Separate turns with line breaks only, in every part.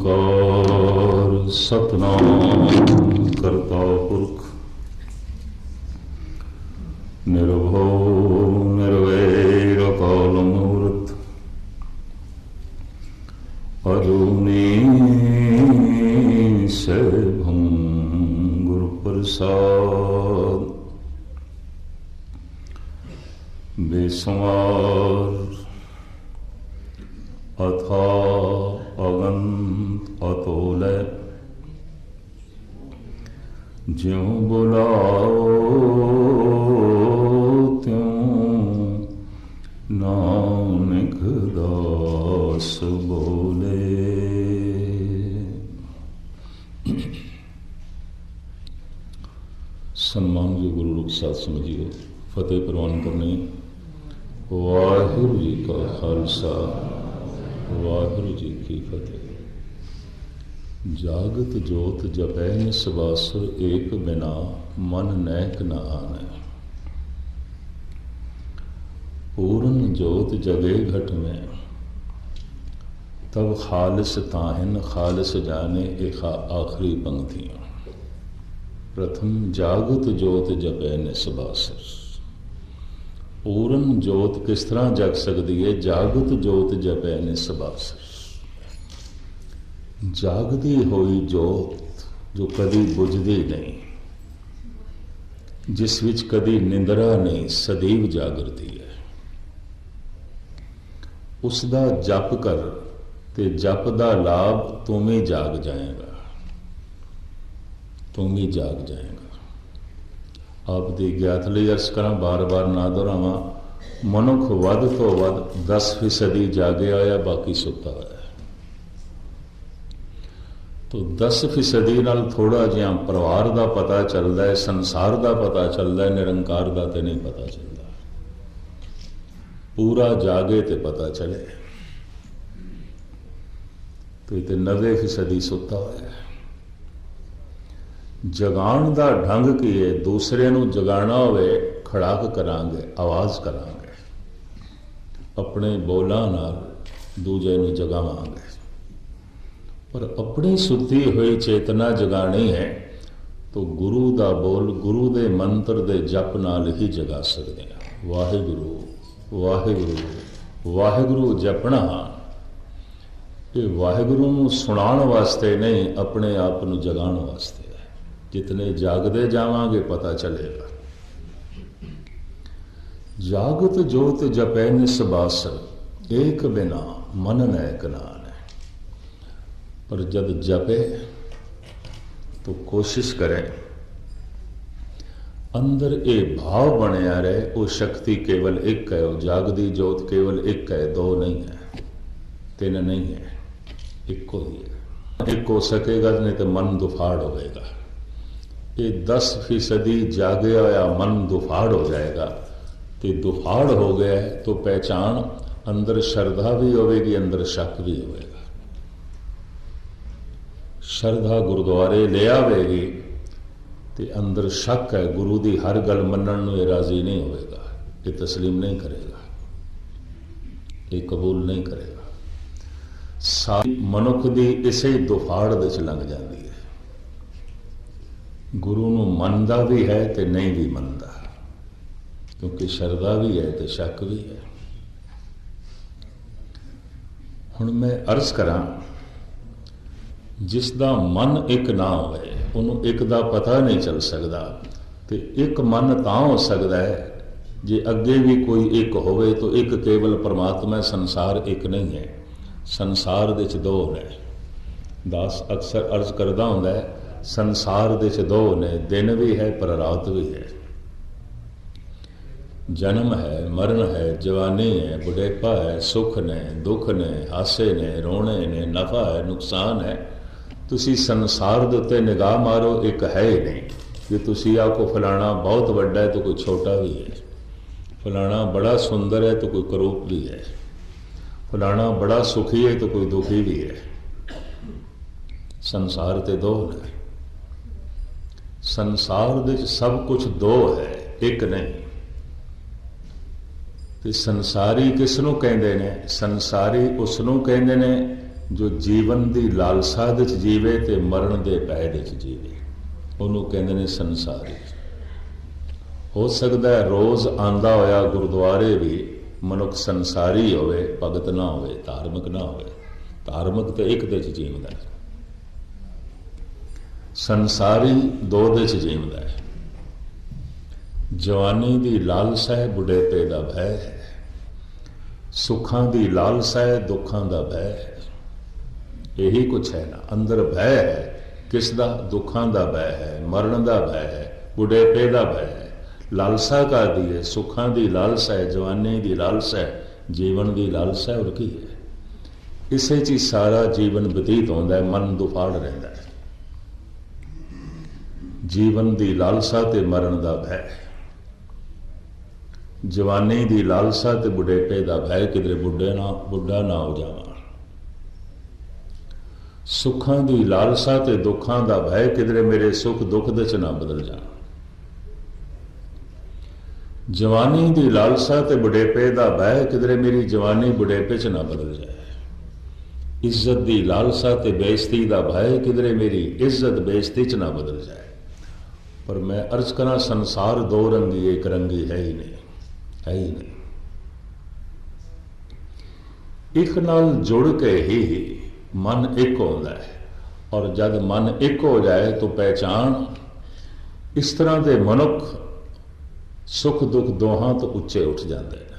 ਓਂਕਾਰ ਸਤਿਨਾਮ ਕਰਤਾ ਪੁਰਖ ਨਿਰਭਉ ਨਿਰਵੈਰ ਅਕਾਲ ਮੂਰਤ ਅਜੂਨੀ ਸੈਭੰ ਗੁਰ ਪ੍ਰਸਾਦ ਬੇਸੁਮਾਰ अथा अगंत अतोलै ज्यों बुलाओ त्यों नानक दास बोले। सम्मानजोग गुरु रूप साथ समझिए फतेह प्रवान करने। वाहिगुरू जी का खालसा वाहिगुरू जी की फतेह। जागत जोत जपै निसवासुर एक बिना मन नैक न आने। पूर्ण जोत जगे घट में तब खालिस ताहिन खालिस जाने एक आखिरी पंक्तियां। प्रथम जागत जोत जपै निसवासुर। पूर्ण जोत किस तरह जग सकती है? जागत जोत जपै निसवासुर। जागती हुई जोत जो कदी बुझदी नहीं, जिस विच कदी निंदरा नहीं, सदैव जागृति है। उसका जप कर ते जप का लाभ तुम ही जाग जाएगा, तुम ही जाग जाएगा। आप दी ज्ञात लई अर्ज करा, बार बार ना दोहरावां। मनुख वध तो वध 10% जागे आया, बाकी सुता होया। तो 10% नाल थोड़ा जिहा परिवार का पता चलता है, संसार का पता चलता है, निरंकार का तो नहीं पता चलता। पूरा जागे तो पता चले। तो ये 90% सुता होया। जगाण का ढंग की है? दूसरे नूं जगाना होवे खड़ाक करांगे, आवाज़ करांगे, अपने बोलां नाल दूजे नूं जगावांगे। पर अपनी सुती हुई चेतना जगानी है तो गुरु का बोल, गुरु के मंत्र के जप नाल ही जगा सकते हैं। वाहिगुरू वाहिगुरू वाहिगुरू जपना ये वाहिगुरू नूं सुनाण वास्ते नहीं, अपने आप नूं जगाण वास्ते। जितने जागते जावांगे पता चलेगा। जागत जोत जपै निसवासुर एक बिना मन नैक न आने। पर जब जपे तो कोशिश करें अंदर ये भाव बनया रहे, वो शक्ति केवल एक है, वो जागती जोत केवल एक है, दो नहीं है, तीन नहीं है, एक ही है। एक हो सकेगा नहीं तो मन दुफाड़ होगा। ये 10% जागे होया मन दुफाड़ हो जाएगा। तो दुफाड़ हो गया है तो पहचान अंदर श्रद्धा भी होगी, अंदर शक भी होगा। श्रद्धा गुरुद्वारे ले आवेगी तो अंदर शक है, गुरु की हर गल मनण नूं राजी नहीं होगा, ये तस्लीम नहीं करेगा, ये कबूल नहीं करेगा। सारी मनुख की इसे दुफाड़ दे च लंघ जाती है। गुरु नूं मनदा भी है तो नहीं भी मनदा, क्योंकि श्रद्धा भी है तो शक भी है। हुण मैं अर्ज करा, जिसका मन एक ना होवे उन्होंने एक दा पता नहीं चल सकता। तो एक मन तां हो सकता है जे अगे भी कोई एक होवे, तो एक केवल परमात्मा, संसार एक नहीं है। संसार दे च दो ने। दास अक्सर अर्ज करदा हुंदा है, संसार दे च दो ने, दिन भी है पर रात भी है। जन्म है, मरण है, जवानी है, बुढ़ेपा है, सुख ने, दुख ने, हासे ने, रोने ने, नफा है, नुकसान है। तुसी संसार दे उत्ते निगाह मारो, एक है ही नहीं। कि तुसी आखो फलाना बहुत बड़ा है तो कोई छोटा भी है, फलाना बड़ा सुंदर है तो कोई करूप भी है, फलाना बड़ा सुखी है तो कोई दुखी भी है। संसार ते दो है। संसार दे सब कुछ दो है, एक नहीं। तो संसारी किसनों कहते हैं? संसारी उसनों कहते हैं जो जीवन की लालसा दे च जीवे ते मरण के भय दे च जीवे, उन्होंने कहते हैं संसारी। हो सकता है रोज़ आंदा होया गुरुद्वारे भी मनुख संसारी होवे, भगत ना होवे, धार्मिक ना होवे। धार्मिक तो एक दे च जीवदा है, संसारी दो दे च जीवदा है। जवानी की लालसा है, बुढ़ेपे का भय है। सुखां की लालसा है, दुखां का भय है। यही कुछ है ना, अंदर भय है। किसका? दुखां का भय है, मरण का भय है, बुढ़ेपे का भय है। लालसा का दी है, सुखां की लालसा है, जवानी की लालसा है, जीवन की लालसा है। और की है? इसे च सारा जीवन बतीत होता है, मन दुफाड़ रहता है। जीवन की लालसा ते मरण का भय, जवानी की लालसा ते बुढ़ेपे का भय, किधरे बुढ़ा ना हो जावा। सुखां की लालसा ते दुखां का भय, किधरे मेरे सुख दुख दे च ना बदल जा। जवानी की लालसा ते बुढ़ेपे का भय, किधरे मेरी जवानी बुढ़ेपे च ना बदल जाए। इज्जत की लालसा ते बेइज्जती का भय, किधरे मेरी इज्जत बेइज्जती च ना बदल जाए। पर मैं अर्ज करा, संसार दो रंगी एक रंगी है ही नहीं, है ही नहीं। एक नाल जुड़ के ही मन एक होता है, और जब मन एक हो जाए तो पहचान इस तरह के मनुख सुख दुख दोहां तो उच्चे उठ जाते हैं।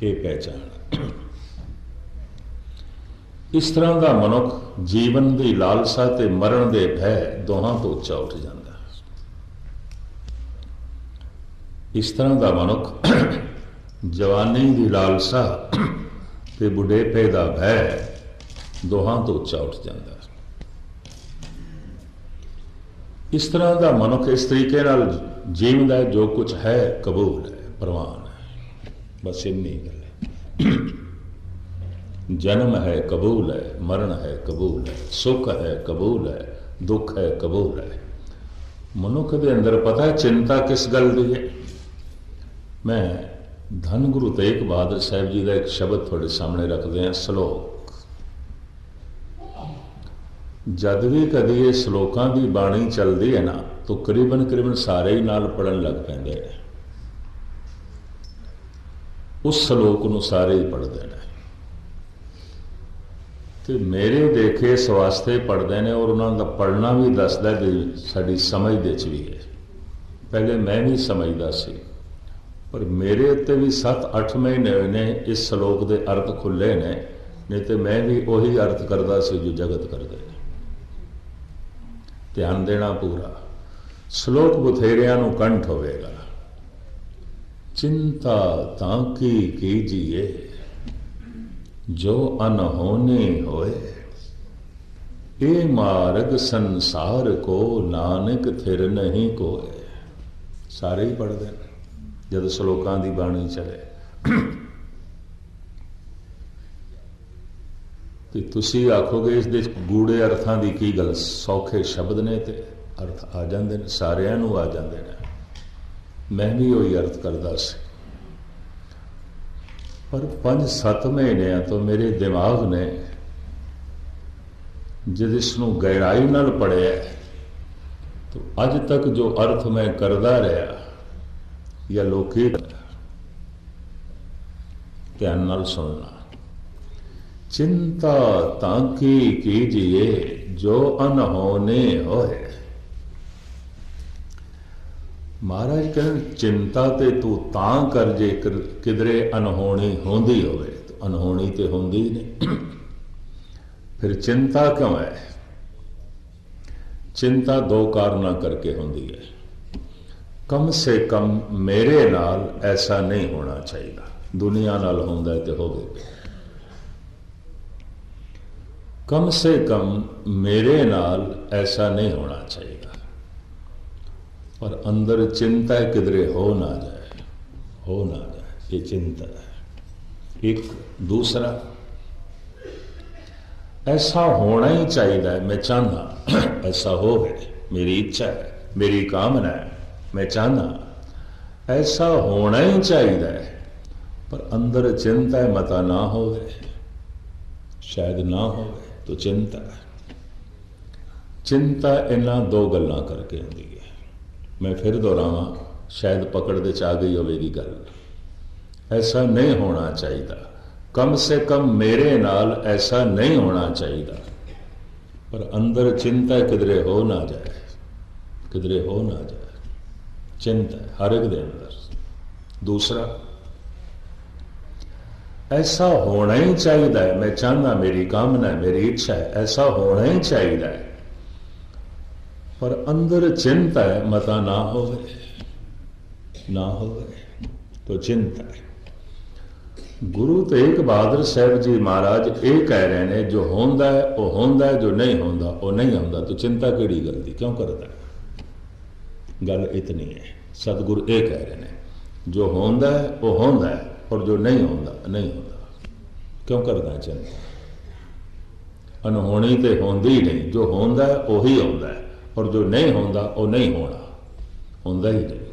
ये पहचान इस तरह का मनुख जीवन की लालसा ते मरण के भय दोहां तो उच्चा उठ जाता है। इस तरह का मनुख जवानी की लालसा ते बुढ़ेपे का भय दोहां तो उच्चा उठ जाता है। इस तरह का मनुख इस तरीके नाल जीवदा है, जो कुछ है कबूल है, प्रवान है, बस इन्नी गल है। जन्म है कबूल है, मरण है कबूल है, सुख है कबूल है, दुख है कबूल है। मनुख के अंदर पता है चिंता किस गल की है। मैं धन गुरु तेग बहादुर साहब जी का एक शब्द थोड़े सामने रखते हैं, श्लोक। जद भी कभी ये श्लोकों की बाणी चलती है ना, तो करीबन सारे ही नाल पढ़न लग पेंदे हैं। उस श्लोक को सारे ही पढ़ते हैं। तो मेरे देखे इस वास्ते पढ़ते हैं, और उन्होंने पढ़ना भी दसदा भी साड़ी समझ दे च भी है। पहले मैं भी समझदा सी, पर मेरे उत्ते भी 7-8 महीने हुए ने इस श्लोक के अर्थ खुले ने, नहीं तो मैं भी वही अर्थ करता सी जो जगत करते हैं। ध्यान देना पूरा। श्लोक बथेरिया नूं कंठ होवेगा। चिंता ताकी कीजिए जो अनहोनी होए, ए मार्ग संसार को नानक थिर नहीं कोए। सारे ही पढ़ते हैं जब श्लोकां की बाणी चले। तो तुसी आखोगे इस दे गूढ़े अर्थां की की गल, सौखे शब्द ने ते अर्थ आ जाते हैं, सारिਆਂ ਨੂੰ आ जाते हैं। मैं भी वही अर्थ करता सी, पर 5-7 महीने तो मेरे दिमाग ने जब इसनों गहराई नाल पढ़िया, तो अज तक जो अर्थ मैं करता रहा या लोकी, ध्यान नाल सुनना। चिंता ताकी कीजिए जो अनहोने होए। महाराज कहते चिंता ते तू तां कर जे किधरे अनहोनी होंदी होवे, तो अनहोनी ते होंदी ही नहीं। फिर चिंता क्यों है? चिंता 2 कारणों करके होंदी है। कम से कम मेरे नाल ऐसा नहीं होना चाहिए, दुनिया नाल होंदा है तो होवे। कम से कम मेरे नाल ऐसा नहीं होना चाहिए, पर अंदर चिंता किधरे हो ना जाए, हो ना जाए, ये चिंता है। एक दूसरा, ऐसा होना ही चाहिए, मैं चाहना ऐसा हो, मेरी इच्छा है, मेरी कामना है, मैं चाहना ऐसा होना ही चाहिए, पर अंदर चिंता है मता ना हो। शायद ना हो तो चिंता। चिंता इन्हां दो गल्लां करके आती है। मैं फिर दोहरावां, शायद पकड़ दे च आ गई होगी गल। ऐसा नहीं होना चाहिए, कम से कम मेरे नाल ऐसा नहीं होना चाहिए। पर अंदर चिंता किधरे हो ना जाए, किधरे हो ना जाए। चिंता हर एक दे अंदर। दूसरा, ऐसा होना ही चाहिए है, मैं चाहना, मेरी कामना है, मेरी इच्छा है, ऐसा होना ही चाहिए है। पर अंदर चिंता है, मता ना हो ना हो तो चिंता है। गुरु तेग बहादुर साहब जी महाराज ये कह रहे हैं, जो होंदा है वो होंदा है, जो नहीं होंदा वो नहीं होंदा। तो चिंता केड़ी गल दी, क्यों करता है? गल इतनी है, सतगुरु ये कह रहे हैं, जो होंदा है वो होंदा है, और जो नहीं होंदा नहीं होंदा। क्यों करता है चिंता? अनहोनी तो होंदी ही नहीं, जो होंदा है वही होंदा है, और जो नहीं होंदा वो नहीं होना, होंदा ही नहीं।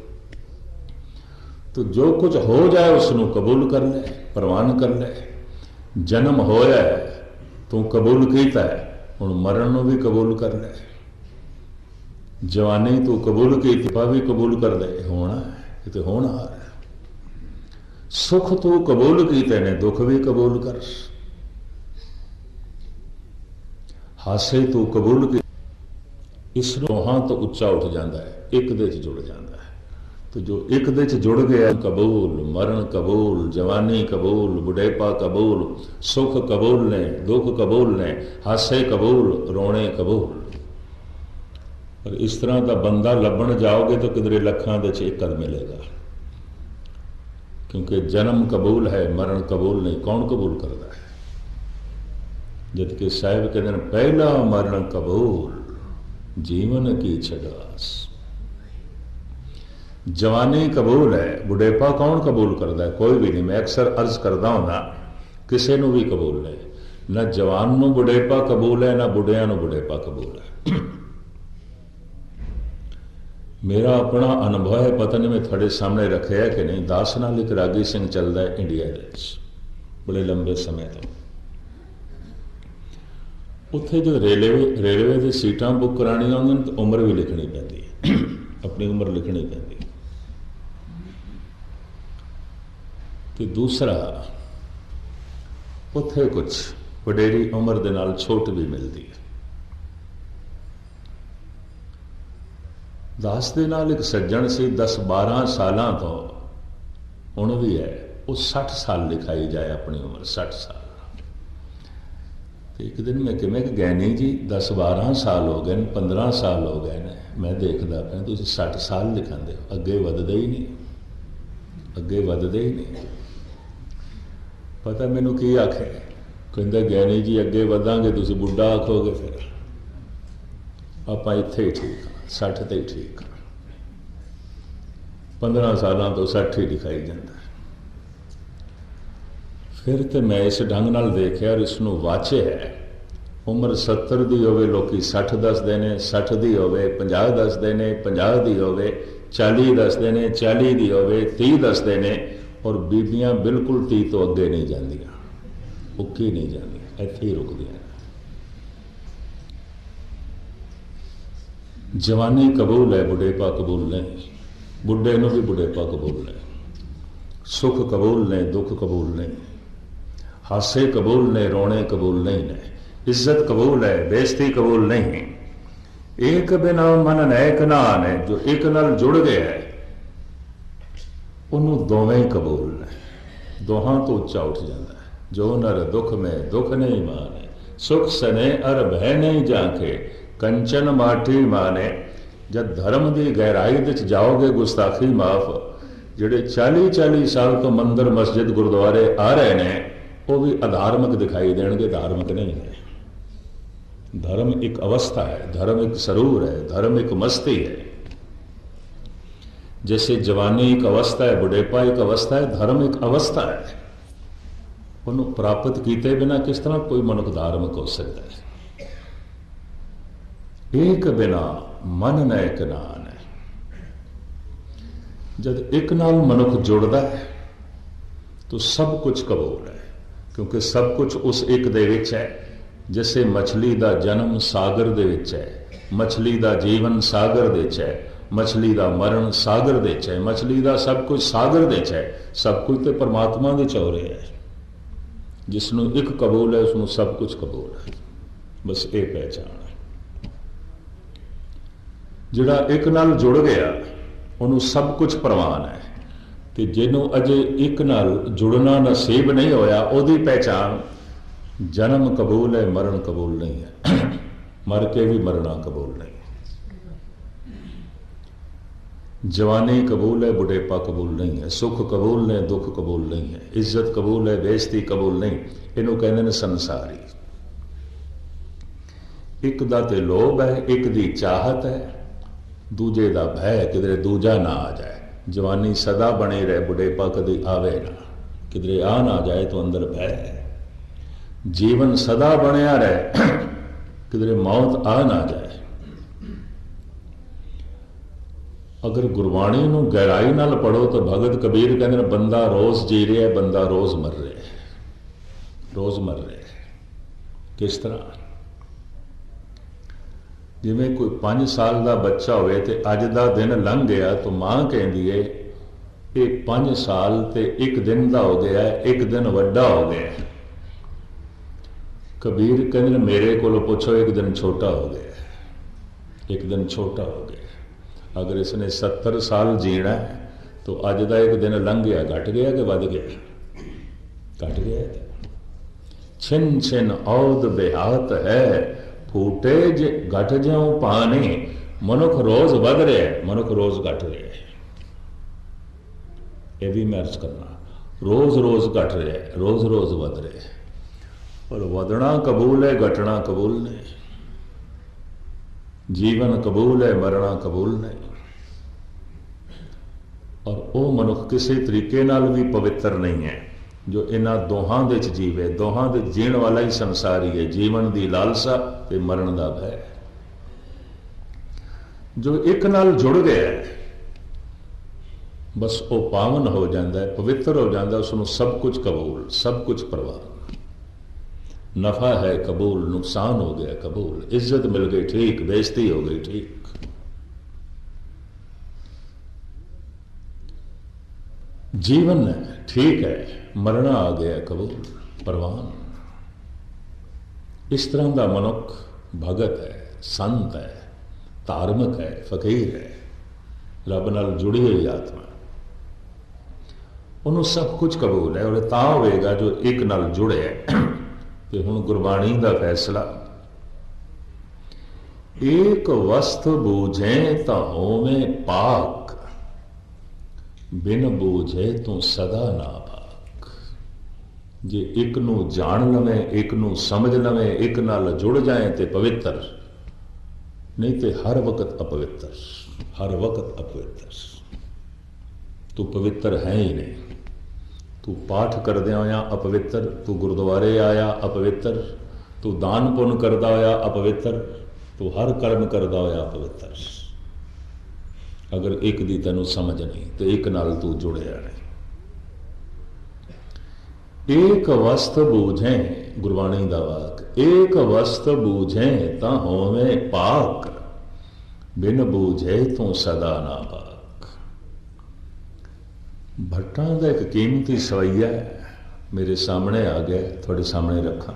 तो जो कुछ हो जाए उसनों कबूल कर ले, प्रवान कर ले। जन्म होया है तू कबूल किया है, हुण मरण नूं भी कबूल कर ले। जवानी तू कबूल की, भी कबूल कर ले, होना है, ये तो होना है। सुख तू कबूल कीते ने, दुख भी कबूल कर। हासे तू कबूल की, इस दोहां तो उच्चा उठ जाता है, एक दे च जुड़ जाता है। तो जो एक दे च जुड़ गया, कबूल, मरण कबूल, जवानी कबूल, बुढ़ेपा कबूल, सुख कबूल ने, दुख कबूल ने, हासे कबूल, रोने कबूल। पर इस तरह का बंदा लभण जाओगे तो किधरे लखां दे च एक कद मिलेगा। क्योंकि जन्म कबूल है, मरण कबूल नहीं। कौन कबूल करता है? जबकि साहिब कहते हैं, पहला मरण कबूल, जीवन की छड़ास। जवानी कबूल है, बुढ़ेपा कौन कबूल करता है? कोई भी नहीं। मैं अक्सर अर्ज करता हूं ना, किसी को भी कबूल नहीं। ना जवान नूं बुढ़ेपा कबूल है, ना बुढ़िया नूं बुढ़ेपा कबूल है। मेरा अपना अनुभव है, पता नहीं मैं थोड़े सामने रखे है कि नहीं। दास नाल एक रागी सिंह चलता है इंडिया बड़े लंबे समय तो। उत्थे जो रेलवे की सीटां बुक करानियां होंदियां तो उम्र भी लिखनी पैंदी है, अपनी उम्र लिखनी पैंदी। तो दूसरा, उत्थे कुछ वडेरी उम्र दे नाल छूट भी मिलती है। दास दे नाल एक सज्जन सी 10-12 सालां तो हुण भी है, वो 60 साल लिखाई जाए अपनी उम्र, 60 साल। तो एक दिन मैं कि गैनी जी 10-12 साल हो गए, 15 साल हो गए ने, मैं देखता पाया तुम 60 साल लिखाते हो, अगे वधदे ही नहीं, अगे वधदे ही नहीं। पता मैनू की आखे? कहता गैनी जी अगे वधांगे तुम बुढ़ा आखोगे, फिर आप इत्थे ही ठीक हाँ, 60 ते ही ठीक हाँ। 15 सालों तो 60 ही दिखाई जाता है। फिर तो मैं इस ढंग नाल देखिया और इसनों वाचे है। उम्र 70 दी होवे लोकी 60 दसदे ने, 60 दी होवे 50 दसदे ने, 50 दी होवे 40 दसदे ने, 40 दी होवे 30 दसदे ने। और बीबियां बिल्कुल 30 तो अगे नहीं जांदियां, उक्की नहीं जांदियां, इत्थे ही रुकदियां। जवानी कबूल है, बुढ़ेपा कबूल नहीं। बुढ़े नूं भी बुढ़ेपा कबूल नहीं। सुख कबूल ने, दुख कबूल नहीं। हासे कबूल ने, रोने कबूल नहीं ने। इज्जत कबूल है, बेइज्जती कबूल नहीं। एक बिना मन नैक ना ने, जो एक नाल जुड़ गया है उन्होंने दोवें कबूल ने। दोहां तो उच्चा उठ जाता है। जो नर दुख में दुख नहीं माने, सुख सने अर भय नहीं जाके, कंचन माठी माने। जब धर्म की गहराई विच जाओगे, गुस्ताखी माफ। जिहड़े 40-40 साल तो मंदिर मस्जिद गुरुद्वारे आ रहे हैं, वो भी अधार्मिक दिखाई देंगे, धार्मिक नहीं है। धर्म एक अवस्था है, धर्म एक सरूर है, धर्म एक मस्ती है। जैसे जवानी एक अवस्था है, बुढ़ेपा एक अवस्था है, धर्म एक अवस्था है। उन्होंने प्राप्त किए बिना किस तरह कोई मनुख धार्मिक हो सकता है? एक बिना मन न एक नान है। जब एक नाल मनुख जुड़ता है तो सब कुछ कबूल है। क्योंकि सब कुछ उस एक दे विच है। जिसे मछली का जन्म सागर दे विच है, मछली का जीवन सागर दे विच है, मछली का मरण सागर दे विच है, मछली का सब कुछ सागर दे विच है। सब कुछ तो परमात्मा दे च हो रहा है। जिसनों एक कबूल है उसनों सब कुछ कबूल है। बस ये पहचान है। जिहड़ा एक नाल जुड़ गया उन्होंने सब कुछ प्रवान है, तो जिन्हों अजे एक नाल जुड़ना नसीब नहीं होया उहदी पहचान जन्म कबूल है, मरण कबूल नहीं है। मर के भी मरना कबूल नहीं। जवानी कबूल है, बुढ़ेपा कबूल नहीं है। सुख कबूल ने, दुख कबूल नहीं है। इज्जत कबूल है, बेइज्जती कबूल नहीं। इनू कहते हैं संसारी। एक दा ते लोभ है, एक दी चाहत है, दूजे दा भय किधरे दूजा ना आ जाए। जवानी सदा बनी रहे, बुढ़ेपा कभी आवे ना, किधरे आ ना जाए तो अंदर भय है। जीवन सदा बनया रहे, किधरे मौत आ ना जाए। अगर गुरबाणी नूं गहराई नाल पढ़ो तो भगत कबीर कहते हैं बंदा रोज जी रहा है, बंदा रोज मर रहा है, रोज मर रहा है। किस तरह? जिमें कोई 5 साल का बच्चा होवे ते अज दा दिन लंघ गया तो मां कहती है ये 5 साल ते एक दिन का हो गया, एक दिन वड्डा हो गया। कबीर कहते मेरे को पूछो एक दिन छोटा हो गया, एक दिन छोटा हो गया। अगर इसने 70 साल जीना है तो अज का एक दिन लंघ गया, घट गया कि वध गया? घट गया। छिन छिन औद बेहात है, फूटे जे घट जाऊं पानी। मनुख रोज वध रहा है, मनुख रोज घट रहा है। यह भी मैं अर्ज करना, रोज रोज घट रहा है, रोज रोज वध रहा है। और वधना कबूल है, घटना कबूल नहीं। जीवन कबूल है, मरना कबूल नहीं। और वह मनुख किसी तरीके नाल भी पवित्र नहीं है जो इन्हां दोहां दे च जीवे। दोहां दे जीण वाला ही संसारी है। जीवन की लालसा ते मरण का भय। जो एक नाल जुड़ गया है बस वो पावन हो जाता है, पवित्र हो जाता है। उसनों सब कुछ कबूल, सब कुछ परवान। नफा है कबूल, नुकसान हो गया कबूल। इज्जत मिल गई ठीक, बेइज्जती हो गई ठीक। जीवन ठीक है, मरना आ गया कबूल, परवान। इस तरह का मनुख भगत है, संत है, धार्मिक है, फकीर है, रब नाल जुड़ी हुई आत्मा। उन्होंने सब कुछ कबूल है। और तां होएगा जो एक नाल जुड़े तो हुण गुरबाणी का फैसला, एक वस्त बूझे तो होवे पाक, बिन बूझे तो सदा ना पाक। जे एक नू जान लवे, एक नू समझ लवे, एक नाल जुड़ जाए तो पवित्र, नहीं तो हर वक्त अपवित्र, हर वक्त अपवित्र। तू पवित्र है ही नहीं। तू पाठ करदे होया अपवित्र, तू गुरुद्वारे आया अपवित्र, तू दान पुण्य करदा होया अपवित्र, तू हर कर्म करदा होया अपवित्र। अगर एक दी तैनू समझ नहीं तो एक नाल तू जुड़िया नहीं। एक वस्त बूझे, गुरबाणी दा वाक, एक वस्त बूझे ता होवे पाक, बिन बूझे तो सदा ना पाक। भट्टां दा एक कीमती सवैया मेरे सामने आ गया, थोड़े सामने रखा।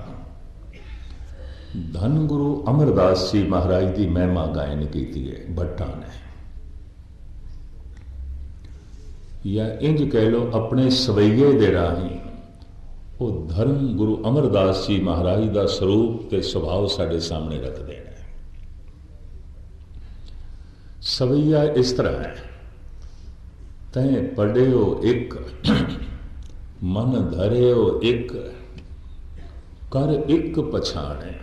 धन गुरु अमरदास जी महाराज की महिमा गायन की है भट्टां ने, या इंज कह लो अपने सवैये दे राही वो धर्म गुरु अमरदास जी महाराज का स्वरूप ते सुभाव साढ़े सामने रख देना। सवैया इस तरह है, तैं पढ़ियो एक, मन धरियो एक, कर एक पछाणे।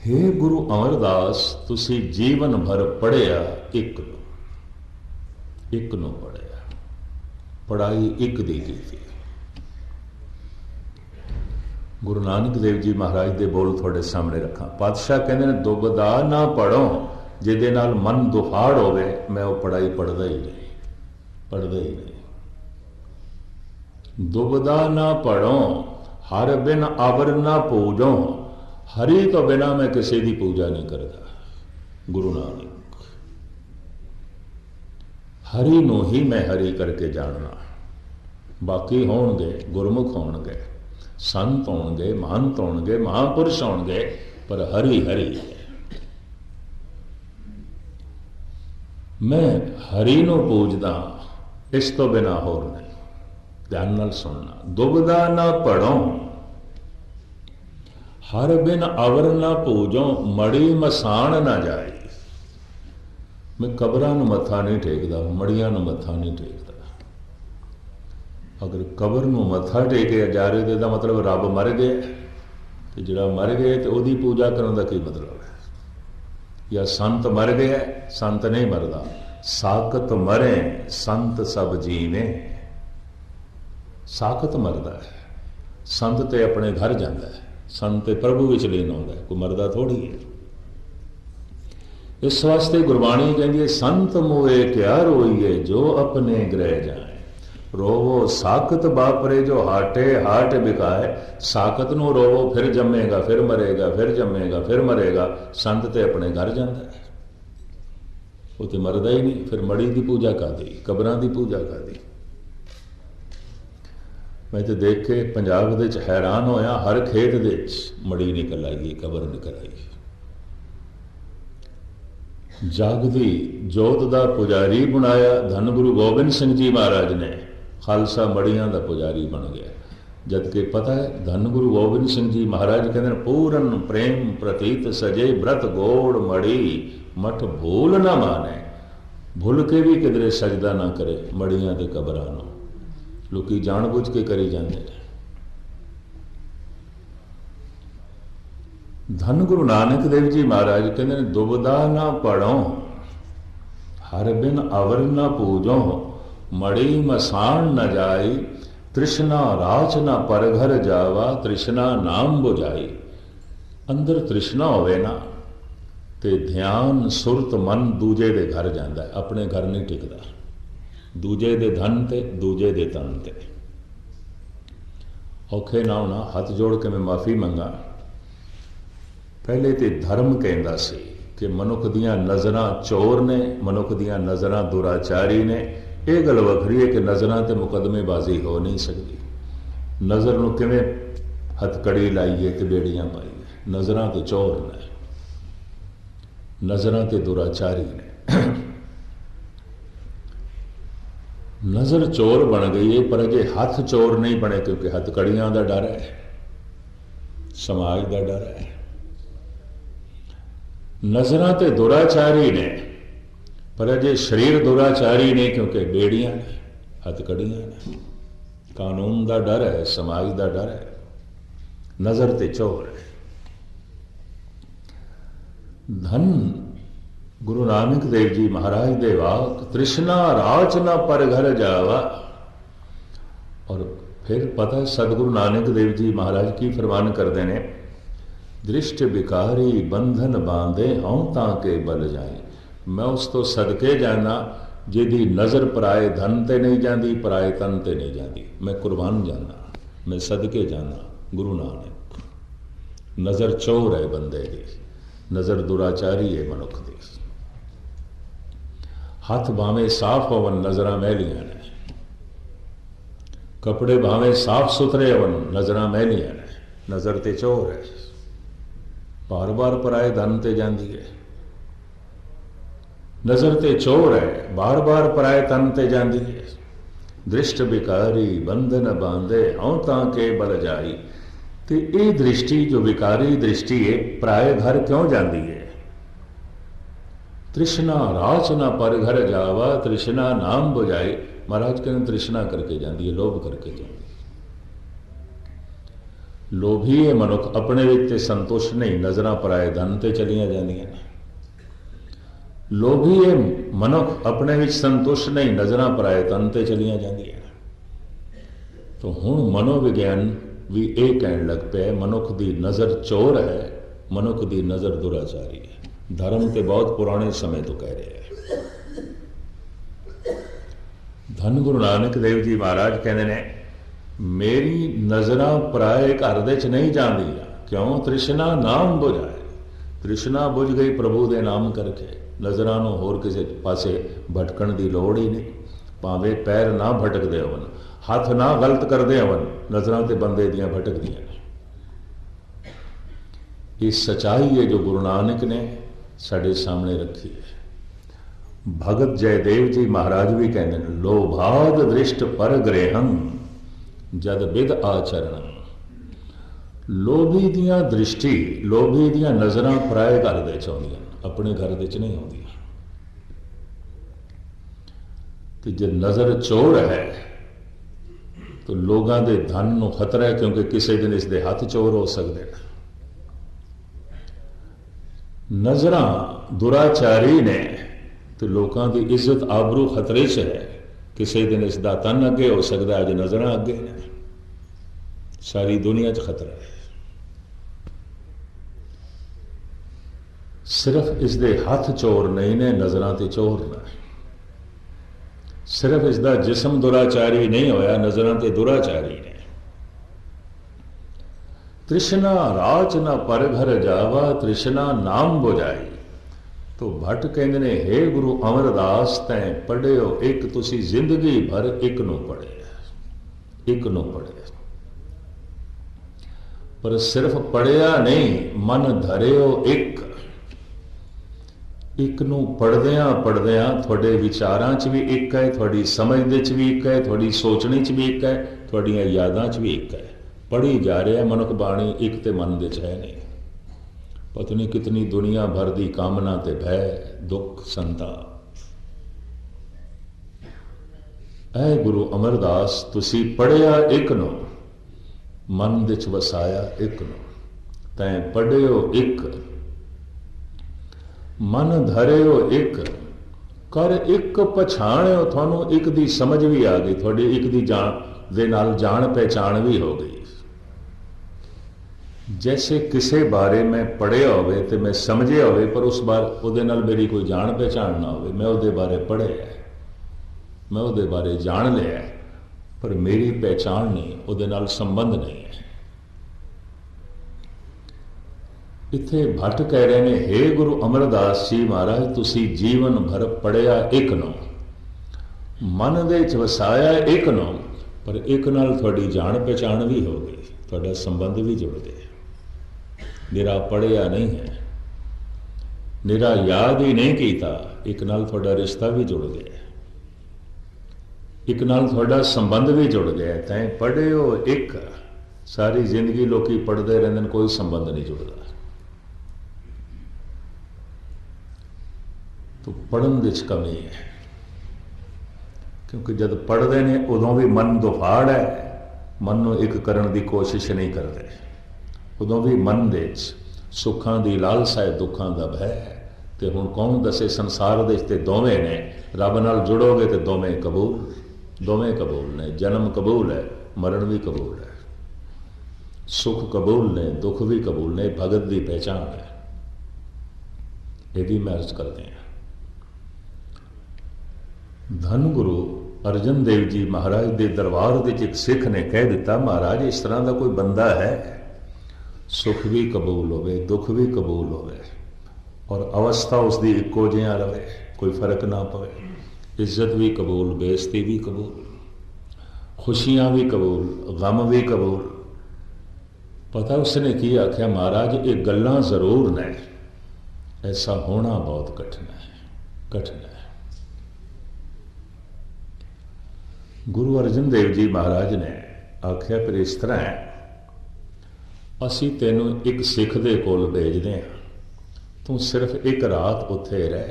हे गुरु अमरदास, तुसी जीवन भर पढ़िया एक नो, एक नो पढ़िया, पढ़ाई एक दी की। गुरु नानक देव जी महाराज दे बोल थोड़े सामने रखा। पातशाह कहते हैं दुबदा ना पढ़ो, जिदे नाल मन दुफाड़ होवे, मैं वो पढ़ाई पढ़दा ही नहीं, पढ़दा ही नहीं। दुबदा ना पढ़ो हर बिन अवर ना पूजो, हरि तो बिना मैं किसी की पूजा नहीं करता। गुरु नानक हरि नूं ही मैं हरि करके जानना। बाकी होणगे गुरमुख होणगे, संत होणगे, महंत होणगे, महापुरुष होणगे, पर हरि हरि है। मैं हरि नूं पूजदा, इस तो बिना होर नहीं। ध्यान नाल सुनना। दुबदा ना पढ़ो हर बिन अवर ना पूजो, मड़ी मसान ना जाए। मैं कबरां नूं मत्था नहीं टेकदा, मड़ियां नूं मत्था नहीं टेकदा। अगर कबर नूं मत्था टेके जा रहे तो मतलब रब मर गया, तो जिहड़ा मर गया तो उसकी पूजा करने का की मतलब है? या संत मर गया, संत नहीं मरदा। साकत मरे संत सब जीने। साकत मरदा है, संत ते अपने घर जाता है, संत ते प्रभु विच लीन होंदा है, कोई मरदा थोड़ी है। इस वास्ते गुरबाणी कहती है संत मोए क्या रोइए जो अपने ग्रह जाए। रोवो साकत बापरे जो हाटे हाट बिकाए। साकत नूं रोवो फिर जमेगा, फिर मरेगा, फिर जमेगा, फिर मरेगा। संत ते अपने घर जाता है, वो तो मरदा ही नहीं। फिर मड़ी की पूजा करदी, कबरां की पूजा करदी। मैं तो देख के पंजाब दे हैरान होया, हर खेत दे मड़ी निकल आई, कबर निकल आई। जागदी जोत दा पुजारी बनाया धन गुरु गोबिंद सिंह जी महाराज ने। खालसा मड़ियां दा पुजारी बन गया। जबकि पता है धन गुरु गोबिंद सिंह जी महाराज कहते हैं पूरन प्रेम प्रतीत सजे व्रत गोड़ मड़ी मठ भूल ना माने। भूल के भी किधरे सजदा ना करे मड़ियां ते कबरां नूं। लोकी जानबूझ के करी जाते। धन गुरु नानक देव जी महाराज कहते हैं दुबदा ना पढ़ो हर बिन अवर ना पूजो, मड़ी मसान न जाई। तृष्णा राच ना पर घर जावा, तृष्णा नाम बुझाई। अंदर तृष्णा होवे ना ते ध्यान सुरत मन दूजे दे घर जाता है, अपने घर नहीं टिकता। दूजे दे धन ते दूजे दे तन ते। औखे ना होना, हाथ जोड़ के मैं माफ़ी मंगा। पहले तो धर्म कहता सी कि मनुख दियां नज़रां चोर ने, मनुख दियां नज़रां दुराचारी ने। यह गल वखरी है कि नज़रां ते मुकदमेबाजी हो नहीं सकती। नज़र नूं किवें हथकड़ी लाइए ते बेड़ियां पाइए। नज़रां ते चोर ने, नज़रां ते दुराचारी ने। नज़र चोर बन गई है, पर अजे हथ चोर नहीं बने, क्योंकि हथकड़ियां का डर है, समाज का डर है। नज़रां ते दुराचारी ने, पर अजे शरीर दुराचारी ने, क्योंकि बेड़ियां ने, हथकड़ियां ने। कानून का डर है, समाज का डर है। नज़र ते चोर है। धन गुरु नानक देव जी महाराज दे वाक तृष्णा राच ना पर घर जावा। और फिर पता है सतगुरु नानक देव जी महाराज की फरमान करते हैं, दृष्ट बिकारी बंधन बांधे हूं ताके बल जाए। मैं उस तो सदके जाना जिहदी नज़र पराए धन ते नहीं जाती, पराए तन ते नहीं जाती। मैं कुर्बान जाना, मैं सदके जाना गुरु नानक। नज़र चोर है बंदे की, नज़र दुराचारी है मनुख की। हथ भावें साफ होवन नज़रां मैलियां ने, कपड़े भावें साफ सुथरे होवन नज़रां मैलियां ने। नज़र ते चोर है, बार बार पराए धन ते जाती है। नज़र ते चोर है, बार बार पराए तन ते जाती है। दृष्ट बिकारी बंधन बांधे हूं ताके बल जाई। तो ये दृष्टि जो विकारी दृष्टि है, पराए घर क्यों जाती है? तृष्णा राच ना पर घर जावा, तृष्णा नाम बुझाई। महाराज कहते तृष्णा करके जाती है, लोभ करके जाती है। लोभी है मनुख, अपने विच संतुष्ट नहीं, नज़रां पराए धन ते चलियां जांदियां ने। लोभी है मनुख, अपने विच संतुष्ट नहीं, नज़रां पराए तन ते चलियां जांदियां ने। तो हुण मनोविज्ञान भी ये कहण लग पिया मनुख की नज़र चोर है, मनुख की नज़र दुराचारी है। धर्म तो बहुत पुराने समय तो कह रहे हैं। धन गुरु नानक देव जी महाराज कहते हैं मेरी नज़रां पराए घर दे च नहीं जांदियां। क्यों? तृष्णा नाम बुझाए। तृष्णा बुझ गई प्रभु दे नाम करके, नज़रां नूं होर किसी पासे भटकण की लोड़ ही नहीं। भावें पैर ना भटकदे होवन, हथ ना गलत करदे होवन, नज़रां ते बंदे दियां भटकदियां ने। ये सच्चाई है जो गुरु नानक ने साडे सामने रखी है। भगत जयदेव जी महाराज भी कहते हैं, लोभाद दृष्ट पर ग्रहण जद विद आचरण। लोभी दियां दृष्टि, लोभी दियां नज़रां पराए घर दे च आउंदियां, अपने घर दे च नहीं आउंदियां। तो जे नज़र चोर है तो लोगों के धन नूं खतरा है, क्योंकि किसी दिन इसके हथ चोर हो सकते हैं। नज़रां दुराचारी ने तो लोगों की इज्जत आबरू खतरे च है। किसी दिन इसका तन अगे हो सकता है, अज नज़रां अगे ने, सारी दुनिया च खतरा है। सिर्फ इसके हथ चोर नहीं ने, नज़रां ते चोर ने। सिर्फ इसका जिस्म दुराचारी नहीं होया, नज़रां ते दुराचारी ने। तृष्णा राच न पर घर जावा, तृष्णा नाम बुझाई। तो भट्ट कहते ने, हे गुरु अमरदास तैं पढ़ियो एक, तुसी जिंदगी भर एक नूं पढ़े, एक नूं पढ़े। पर सिर्फ पढ़िया नहीं, मन धरियो एक। एक नूं पढ़दियां पढ़दियां थोड़े विचारां च भी एक है, थोड़ी समझ दे च भी एक है, थोड़ी सोचने च भी एक है, थोड़ियां यादां च भी एक है। पढ़ी जा रहा है मनुख बाणी, एक ते मन दे च है नहीं। पता नहीं कितनी दुनिया भर दी कामना ते भय दुख संताप। ऐ गुरु अमरदास तुसी पढ़िया एक नो, मन दे च वसाया एक नो। तैं पढ़ियो एक, मन धरियो एक, कर एक पछाणियो। थानू एक दी समझ भी आ गई, थोड़ी एक दी जान दे नाल जान पहचान भी हो गई। जैसे किसी बारे में पढ़िया होवे ते मैं समझिया होवे, पर उस बार उहदे नाल मेरी कोई जान पहचान ना होवे। मैं उहदे बारे पढ़िया, मैं उहदे बारे जान लिया, पर मेरी पहचान नहीं, उहदे नाल संबंध नहीं है। इत्थे भट्ट कह रहे हैं, हे गुरु अमरदास जी महाराज तुसी जीवन भर पढ़िया एक नो, मन दे च वसाया एक नो, पर एक नाल थोड़ी जान पहचान भी हो गई, थोड़ा संबंध भी जुड़ गया। निरा पढ़िया नहीं है, निरा याद ही नहीं कीता, एक नाल थोड़ा रिश्ता भी जुड़ गया, एक नाल थोड़ा संबंध भी जुड़ गया। तैं पढ़ियो एक, सारी जिंदगी लोग पढ़ते रहते, कोई संबंध नहीं जुड़ता। तो पढ़न दी कमी है, क्योंकि जब पढ़ते हैं उदों भी मन दुफाड़ है, मन को एक करने की कोशिश नहीं करते। उदों भी मन दे सुखां की लालसा है, दुखां का भय है। तो हुण कौन दसे संसार दे दोवें ने, रब नाल जुड़ोगे तो दोवें कबूल, दोवें कबूल ने। जन्म कबूल है, मरण भी कबूल है, सुख कबूल ने, दुख भी कबूल ने। भगत की पहचान है, ये भी मैं अर्ज करते हैं। धन गुरु अर्जन देव जी महाराज के दरबार के एक सिख ने कह दिता, महाराज इस तरह का कोई बंदा है, सुख भी कबूल होवे, दुख भी कबूल होवे, और अवस्था उसकी इको जिहा रहे, कोई फर्क ना पवे। इज्जत भी कबूल, बेइज्जती भी कबूल, खुशियां भी कबूल, गम भी कबूल। पता उसने की आख्या, महाराज ये गल्लां जरूर ने, ऐसा होना बहुत कठिन है, कठिन है। गुरु अर्जन देव जी महाराज ने आख्या, फिर इस तरह है, असी तेनों एक सिख दे कोल भेजदे हां, तू सिर्फ एक रात उत्थे रह,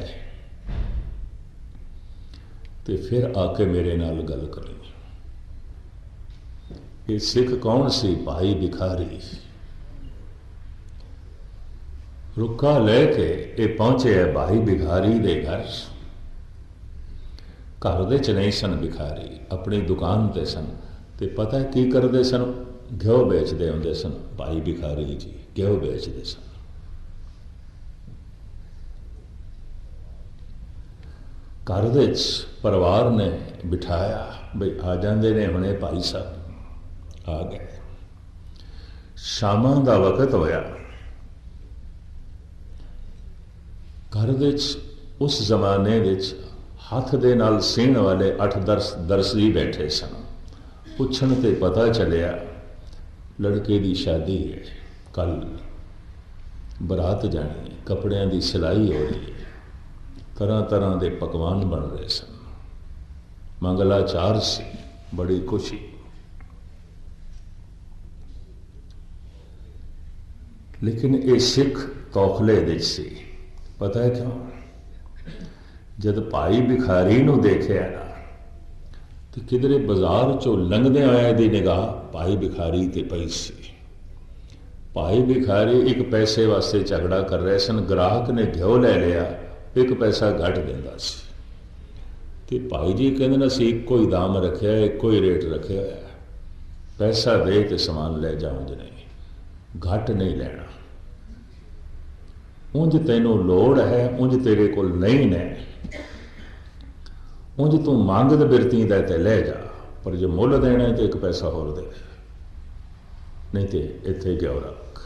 ते फिर आके मेरे नाल गल करी। ये सिख कौन सी? भाई भिखारी। रुका लेके ये पहुंचे है भाई भिखारी दे घर। घर दे च नहीं सन भिखारी, अपनी दुकान ते सन। ते पता है की करते सन? घ्यो बेचते होंगे सन। भाई भिखारी जी घ्यो बेचते सन। घर दे परिवार ने बिठाया, बई आ जाते ने हुणे भाई साहब, आ गए। शामां दा वक़्त होया। घर विच उस जमाने विच हथ दे नाल सीण वाले 8-10 दर्जी बैठे सन। पुछण ते पता चलिया लड़के की शादी है, कल बरात जानी है, कपड़ियां की सिलाई हो रही है, तरह तरह के पकवान बन रहे सन, मंगलाचार सी, बड़ी खुशी। लेकिन ये सिख तौखले विच सी। पता है क्यों? जब भाई भिखारी नूं देखिया ना तो किधरे बाजार चो लंघदे होया दी निगाह भाई भिखारी ते पई सी। भाई भिखारी एक पैसे वास्ते झगड़ा कर रहे सन। ग्राहक ने घ्यो ले लिया, एक पैसा घट देंदा सी ते भाई जी कहंदे ने असीं इक्को ही दाम रखिया, इक्को ही रेट रखिया है, पैसा दे ते समान ले जा, उंज नहीं, घट नहीं लेना। उंज तैनूं लोड़ है, उंज तेरे कोल नहीं ने, उंज तू मंग बिरती दा ते ले जा, पर जो मुल देना है तो एक पैसा होर दे, नहीं तो इत्थे क्यों रख।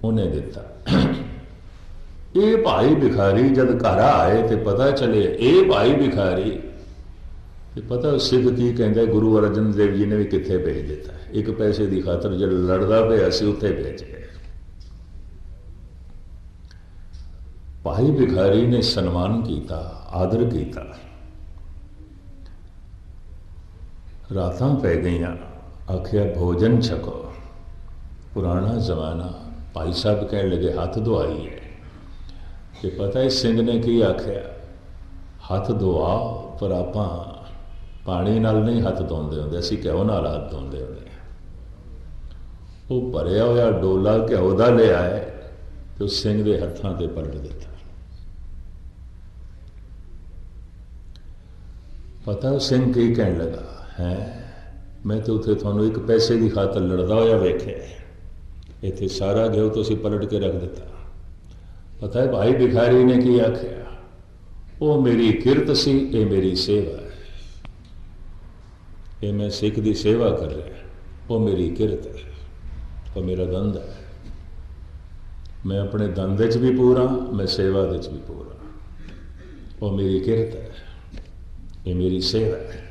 उन्हें दिता। ये भाई भिखारी जब घर आए तो पता चले ये भाई भिखारी, तो पता सिख की कहते गुरु अर्जन देव जी ने भी कित्थे भेज दिता है। एक पैसे की खातर जब लड़दा पे असी उत्थे भेज गए। भाई भिखारी ने सन्मान किया, आदर किया। रातां पै गई, आखिया भोजन छको। पुराना जमाना। भाई साहब कह लगे हाथ धोआई है। कि पता है सिंह ने की आख्या, हाथ धोआ पर आपां पानी नाल नहीं हाथ धोंदे होंदे, असीं घ्यो नाल हाथ धोंदे होंदे। वो भरिया होया डोला घ्यो दा ले आए तो सिंह के हत्थां ते पलट दिता। पता सिंह की कहने लगा है, मैं तो उत्थे तुहानूं एक पैसे की खातर लड़दा होया वेख्या, इत्थे सारा घ्यो तुसीं पलट के रख दिता। पता है भाई भिखारी ने की आख्या, वो मेरी किरत सी, ये मेरी सेवा है, ये मैं सिख की सेवा कर रहा, वो मेरी किरत है, वो मेरा दंद है। मैं अपने दंद विच भी पूरा, मैं सेवा विच भी पूरा, वो मेरी किरत है, ये मेरी सेवा है।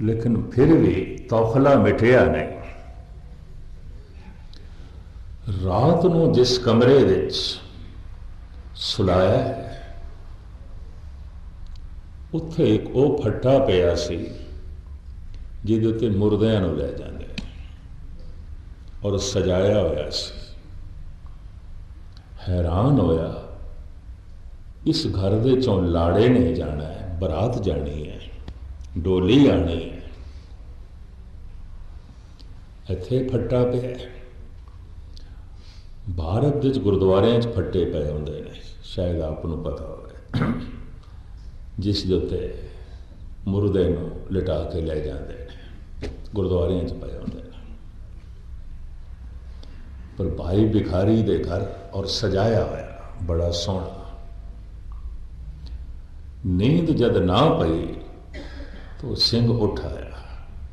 लेकिन फिर भी तौखला मिटिया नहीं। रात नूं जिस कमरे विच सुलाया है, उत्थे एक वो फट्टा पिया सी जिहदे उत्ते मुर्दियां नूं लै जांदे और सजाया होया सी। हैरान होया, इस घर दे चों लाड़े ने जाना है, बरात जानी है, डोली आनी है, इत्थे फट्टा पिया। भारत विच गुरुद्वारियां च फट्टे पे होंदे ने, शायद आपनूं पता होवे, जिस दे उत्ते मुर्दे नूं लिटा के ले जाते हैं, गुरुद्वारियां च पे होंदे ने। पर भाई भिखारी दे घर और सजाया होया बड़ा सोहना। नींद जद ना पई तो सिंह उठ आया,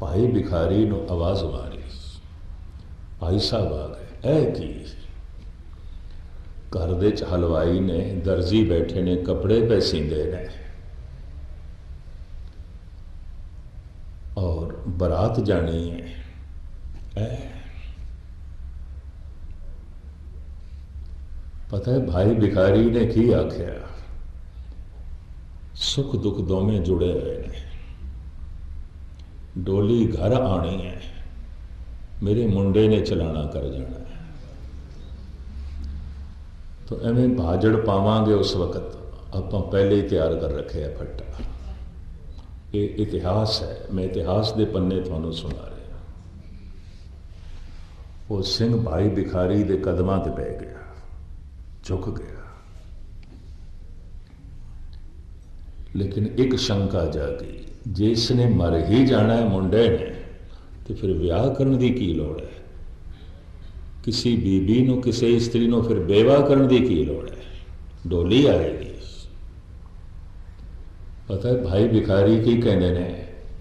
भाई भिखारी नूं आवाज़ मारी, भाई साहब आ गए। ऐ की? घर दे च हलवाई ने, दर्जी बैठे ने, कपड़े पे सींदे ने और बरात जानी है। पता है भाई भिखारी ने की आख्या, सुख दुख दोवें जुड़े हुए ने, डोली घर आनी है, मेरे मुंडे ने चलाना कर जाना है। तो एवें भाजड़ पावांगे उस वक्त आपां पहले ही तैयार कर रखे है फट्टा। ये इतिहास है, मैं इतिहास के पन्ने तुहानूं सुना रहा। वो सिंह भाई भिखारी दे कदमां ते पै गया, झुक गया। लेकिन एक शंका जागी, जिसने मर ही जाना है मुंडे ने, तो फिर विआह करने की की लोड़ है? किसी बीबी नूं, किसी स्त्री नूं फिर बेवा करने की की लोड़ है? डोली आएगी। पता है भाई भिखारी की कहने ने,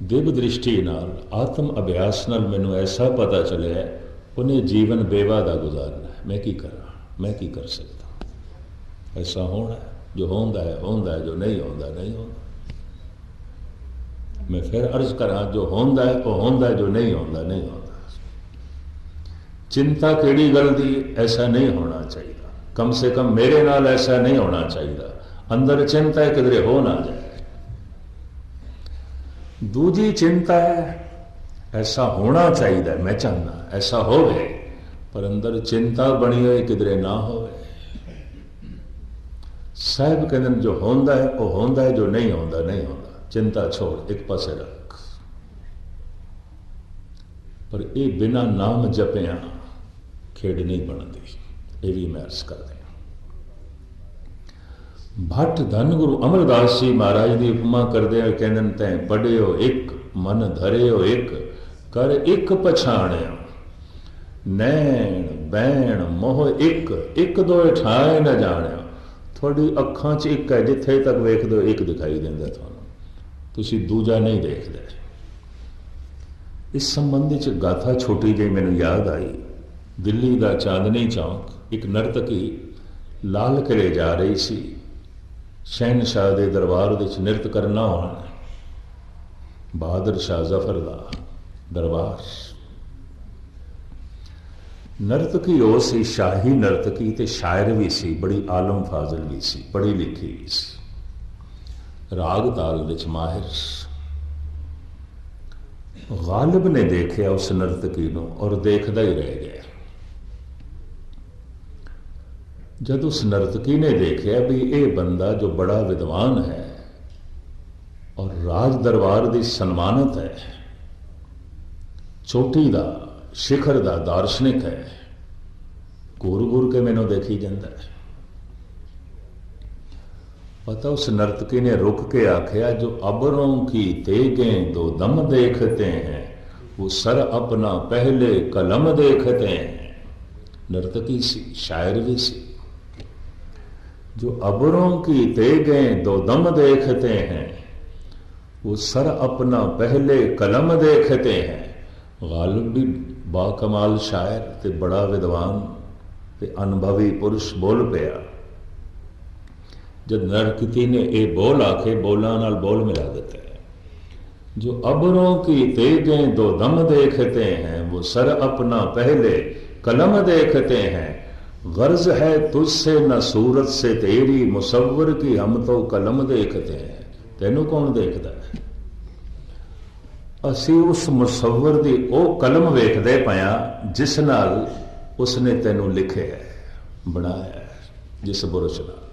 ਦਿਵ ਦ੍ਰਿਸ਼ਟੀ ਨਾਲ, ਆਤਮ ਅਭਿਆਸ ਨਾਲ ਮੈਨੂੰ ਐਸਾ ਪਤਾ ਚੱਲਿਆ ਉਹਨੇ ਜੀਵਨ ਬੇਵਾ ਦਾ ਗੁਜ਼ਾਰਨਾ ਹੈ। ਮੈਂ ਕੀ ਕਰਾਂ, ਮੈਂ ਕੀ ਕਰ ਸਕਦਾ। ਐਸਾ ਹੋਣਾ ਜੋ ਹੁੰਦਾ ਹੈ ਹੁੰਦਾ ਹੈ, ਜੋ ਨਹੀਂ ਹੁੰਦਾ ਨਹੀਂ ਹੁੰਦਾ। ਮੈਂ ਫਿਰ ਅਰਜ਼ ਕਰਾਂ, ਜੋ ਹੁੰਦਾ ਹੈ ਉਹ ਹੁੰਦਾ, ਜੋ ਨਹੀਂ ਹੁੰਦਾ ਨਹੀਂ ਹੁੰਦਾ। चिंता केड़ी गल दी, ऐसा नहीं होना चाहिए। कम से कम मेरे नाल ऐसा नहीं होना चाहिए। अंदर चिंता है किधरे हो ना जाए। दूजी चिंता है ऐसा होना चाहिए, मैं चाहना ऐसा होवे, पर अंदर चिंता बनी हुई किधरे ना होवे। साहब कहते जो होंदा है वो होंदा है, जो नहीं होंदा नहीं होंदा। चिंता छोड़, एक पासे रख। पर ये बिना नाम जपिया खेड नहीं बनती। ये भी मैं अर्ज कर दिया। भट्ट धन गुरु अमरदास जी महाराज की उपमा करदे कहते तैं पढ़ियो एक, मन धरियो एक, कर एक पछाणियो। नैण बैण मोह एक, एक दो ठाए न जाणियो। थोड़ी अखां च एक है, जिथे तक वेख दो एक दिखाई देंदा तुहानूं, तुसीं दूजा नहीं देखदे। इस संबंध च गाथा छोटी जी मैनूं याद आई। दिल्ली का चांदनी चौक, एक नर्तकी लाल किले जा रही सी। शहनशाह के दरबार विच नृत्य करना होना, बहादुर शाह जफर का दरबार। नर्तकी वो सी, शाही नर्तकी, ते शायर भी सी, बड़ी आलम फाजल भी सी, पढ़ी लिखी भी सी, राग ताल विच माहिर। गालिब ने देखा उस नर्तकी को और देखदा ही रह गया। जब उस नर्तकी ने देखा भी ये बंदा जो बड़ा विद्वान है और राज दरबार की सन्मानित है, चोटी का शिखर का दार्शनिक है, घूर घूर के मैनू देखी जाता है। पता उस नर्तकी ने रुक के आख्या, जो अबरों की तेगें दो दम देखते हैं, वो सर अपना पहले कलम देखते हैं। नर्तकी सी, शायर भी सी। जो अबरों की तेगें दो दम देखते हैं, वो सर अपना पहले कलम देखते हैं। गालिब भी बाकमाल शायर ते बड़ा विद्वान ते अनुभवी पुरुष बोल पिया। जब नर्तकी ने ये बोल आखे, बोलां नाल बोल मिला देते हैं। जो अबरों की तेगें दो दम देखते हैं, वो सर अपना पहले कलम देखते हैं। गर्ज है तुझसे न सूरत से तेरी, मुसव्वर की हम तो कलम देखते हैं। तेनू कौन देखता है? असी उस मुसव्वर की वो कलम वेखदे पाया जिस नाल उसने तेनू लिखे है, बनाया है, जिस बुरश नाल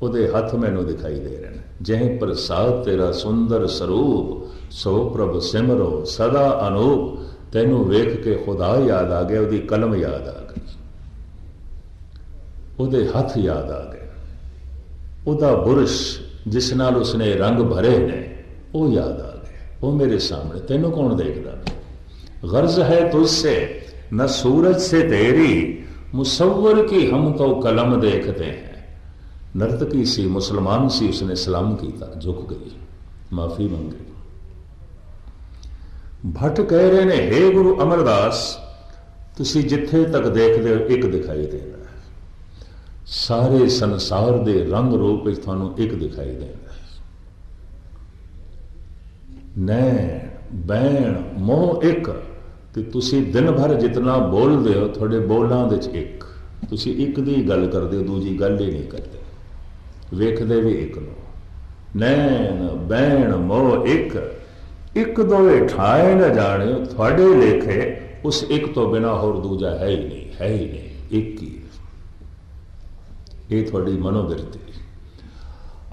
उहदे हथ मैनू दिखाई दे रहे हैं। जह प्रसाद तेरा सुंदर स्वरूप, सो प्रभ सिमरो सदा अनूप। तेनू वेख के खुदा याद आ गया, उहदी कलम याद आ गई, उहदे हथ याद आ गए, उहदा बुरश जिस नाल उसने रंग भरे ने वो याद आ गए। वो मेरे सामने, तेनू कौन देखदा? गर्ज है तुझसे न सूरज से तेरी, मुसव्वर की हम तो कलम देखते हैं। नर्तकी सी, मुसलमान सी, उसने सलाम किया, झुक गई, माफी मंगी। भट्ट कह रहे ने, हे गुरु अमरदास, तुसी जिथे तक देखते हो एक दिखाई देता है, सारे संसार दे रंग रूप थानू एक दिखाई देता है। नैण बैण मोह एक, ते तुसी दिन भर जितना बोलते हो थोड़े बोलों दे एक, तुसी एक दी गल करते हो, दूजी गल ही नहीं करते, वेखदे भी एक नो। नैण बैण मोह एक, एक दोए ठाए न जाने, थोड़े लेखे उस एक तो बिना होर दूजा है ही नहीं, है ही नहीं, एक ही। ये थोड़ी मनोवृत्ति।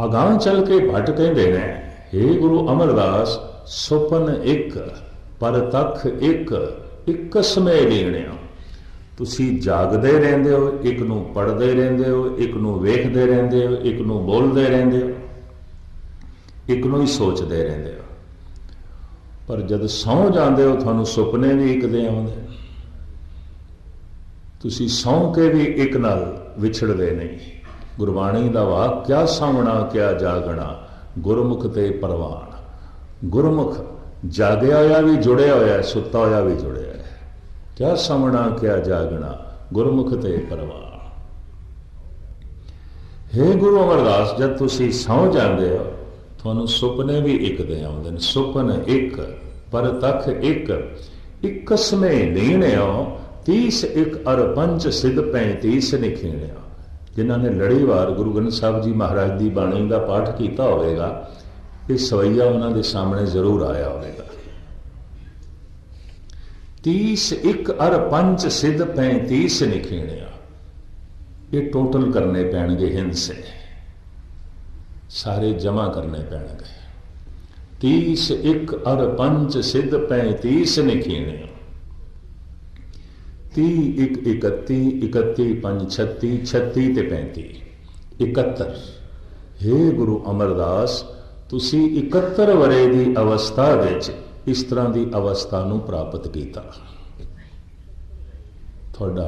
अगां चल के भट्ट कहते हैं, हे गुरु अमरदास, सुपन एक पर तख एक, एक समय लेणिया। तुसी जागदे रहंदे हो, एक नू पढ़दे रहंदे हो, एक नू वेखदे रहंदे हो, एक नू बोलदे रहंदे हो, एक नू ही सोचदे रहंदे हो। पर जद सौ जाते हो थानू सुपने भी एक दे आउंदे, तुसी सौ के भी एक नाल विछड़दे नहीं। गुरबाणी दा वाक, क्या सौना क्या जागना, गुरमुख ते परवान। गुरमुख जागया होया भी जुड़िया होया, सुता होया भी जुड़िया है। क्या समना क्या जागना, गुरमुख ते परवान। हे गुरु अमरदास, जब तुसी सौ जाते हो थानू सुपने भी एक दे आउंदे ने। सुपन एक पर तख एक, इकसमें लीणियो 30 एक अर पंच सिद्ध 35 निखीणियो। जिन्होंने लड़ीवार गुरु ग्रंथ साहब जी महाराज की बाणी का पाठ किया होगा, ये सवैया उन्होंने सामने जरूर आया होगा। 30 एक अर पंच सिद्ध 35 निखीणिया, ये टोटल करने पैणगे हिंद से, सारे जमा करने पैणगे। 30 एक अर पंच सिद्ध 35 निखीणिया। 30 एक 31, 31 पंज 36, 36 ते 35, 71। हे गुरु अमरदास, तुसी 71 वरे की अवस्था विच इस तरह की अवस्था नूं प्राप्त किया। थोड़ा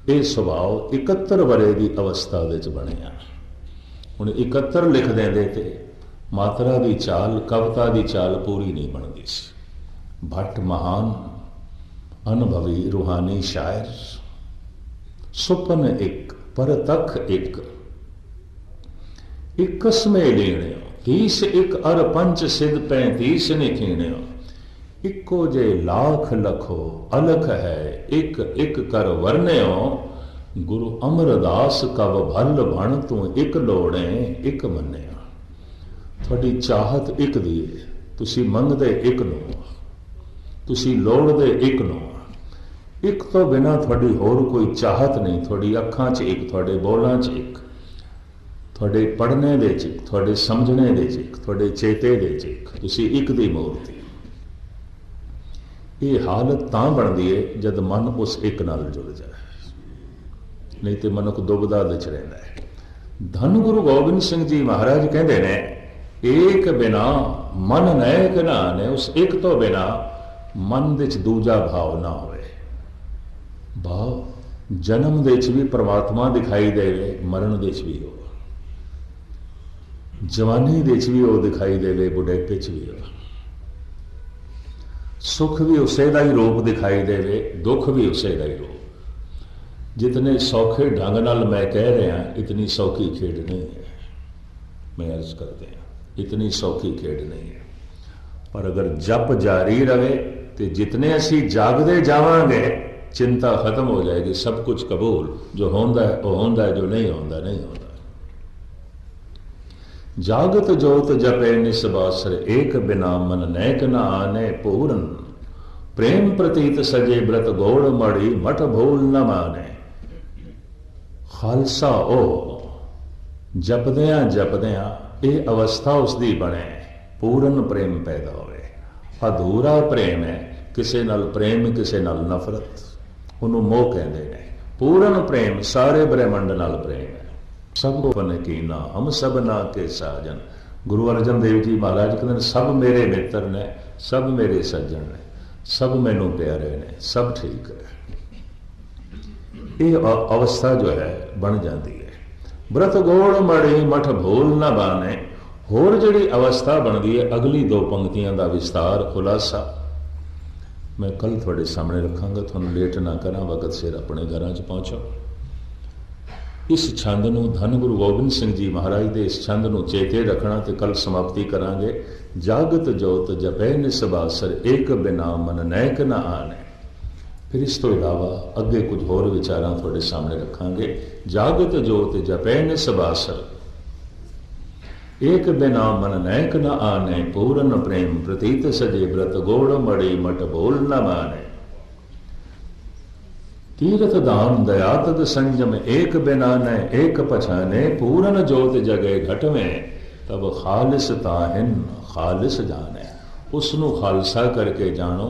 यह सुभाव 71 वरे की अवस्था विच बनिया। हुण 71 लिख देंदे ते मात्रा की चाल, कविता की चाल पूरी नहीं बनती सी। भट्ट महान अनुभवी रूहानी शायर, सुपन एक पर तख एक, इकसमें लीणियो 30 एक अर पंच सिद्ध 35 निखीणियो। इको जे लाख लखो अलख है, एक एक कर वर्ण्यो। गुरु अमरदास कब भल बण तू एक लोड़े एक मन्निया। थोड़ी चाहत एक दी है, तुसी मंगदे एक नो, तुसी लोड़दे एक नो। एक तो बिना थोड़ी होर कोई चाहत नहीं। थोड़ी अखां च एक, थोड़े बोलां च एक, थोड़े पढ़ने दे च एक, थोड़े समझने दे च एक, थोड़े चेते दे च एक, तुसी एक दी मूर्ति। ये हालत तां बनती है जब मन उस एक नाल जुड़ जाए, नहीं तो मनुख दुबदा विच रहिंदा है। धन गुरु गोबिंद सिंह जी महाराज कहते ने, एक बिना मन नैक ना ने। उस एक तो बिना मन विच दूजा भाव ना होवे। भाव जन्म दे च भी परमात्मा दिखाई देवे, मरण दे च भी हो, जवानी दे च भी वो दिखाई देवे, बुढ़ेपे च भी हो। सुख भी उसे का ही रूप दिखाई देवे, दुख भी उसे का ही रूप। जितने सौखे ढंग नाल मैं कह रहा, इतनी सौखी खेड नहीं है। मैं अर्ज करते हैं, इतनी सौखी खेड नहीं है। पर अगर जप जारी रहे तो जितने असी जागते जावांगे, चिंता खत्म हो जाएगी। सब कुछ कबूल, जो होंदा है वो होंदा है, जो नहीं होंदा नहीं होंदा। जागत जोत जपे निसबासर, एक बिना मन नैक न आने पूरन। प्रेम प्रतीत सजे व्रत गोड़ मड़ी, मठ भूल न माने। खालसा ओ जपदियां जपदियां ये अवस्था उसकी बने, पूरन प्रेम पैदा होवे। अधूरा प्रेम है, किसे नाल प्रेम किसे नाल नफरत, उन्होंने मोह कहते हैं। पूरन प्रेम सारे ब्रह्मंड नाल प्रेम है। सब पन कीना हम सब ना के साजन। गुरु अर्जन देव जी महाराज कहते सब मेरे मित्र ने, सब मेरे सज्जन ने, सब मैनू प्यारे ने, सब ठीक है। ये अवस्था जो है बन जाती है। व्रत गोड़ मड़ी मठ भूल न बाने। होर जिहड़ी अवस्था बनती है, अगली दो पंक्तियां का विस्तार खुलासा मैं कल थोड़े सामने रखांगा। थोड़ा लेट ना करा, वक्त सिर अपने घर च पहुँचो। इस छंद नूं धन गुरु गोबिंद सिंह जी महाराज के इस छंद नूं चेते रखना, तो कल समाप्ति करांगे। जागत जोत जपै निसबासर, एक बिना मन नैक न आने। फिर इस तो इलावा अगे कुछ होर विचारां थोड़े सामने रखांगे। जागत जोत जपै निसबासर, एक बिना मन नैक न आने। पूरन प्रेम प्रतीत सजे व्रत गोड़ मड़ी, मठ बोल न माने। तीर्थ दान दया तद संयम, एक बिना न एक पछाने। पूरन जोत जगे घट में, तब खालिस ताहिन खालिस जाने। उसनों खालसा करके जानो,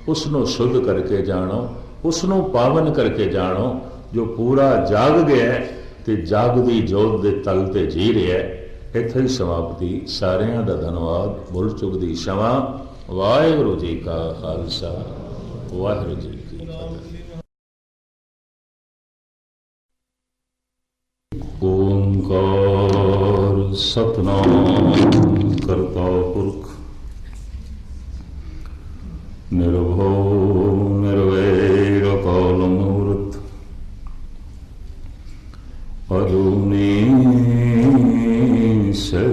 उसनों शुद्ध करके जानो, उसनों पावन करके जानो। जो पूरा जाग गया है तो जागदी जोत दे तल ते जी रहा है। इत्थे ही समाप्ति। सारियां दा धन्यवाद। भुल चुक दी क्षमा। वाहिगुरू जी का खालसा, वाहिगुरू जी की फतेह। ओंकार सतनाम करता पुरख निर्भो निर्वैर कालमूर्त अजूनी से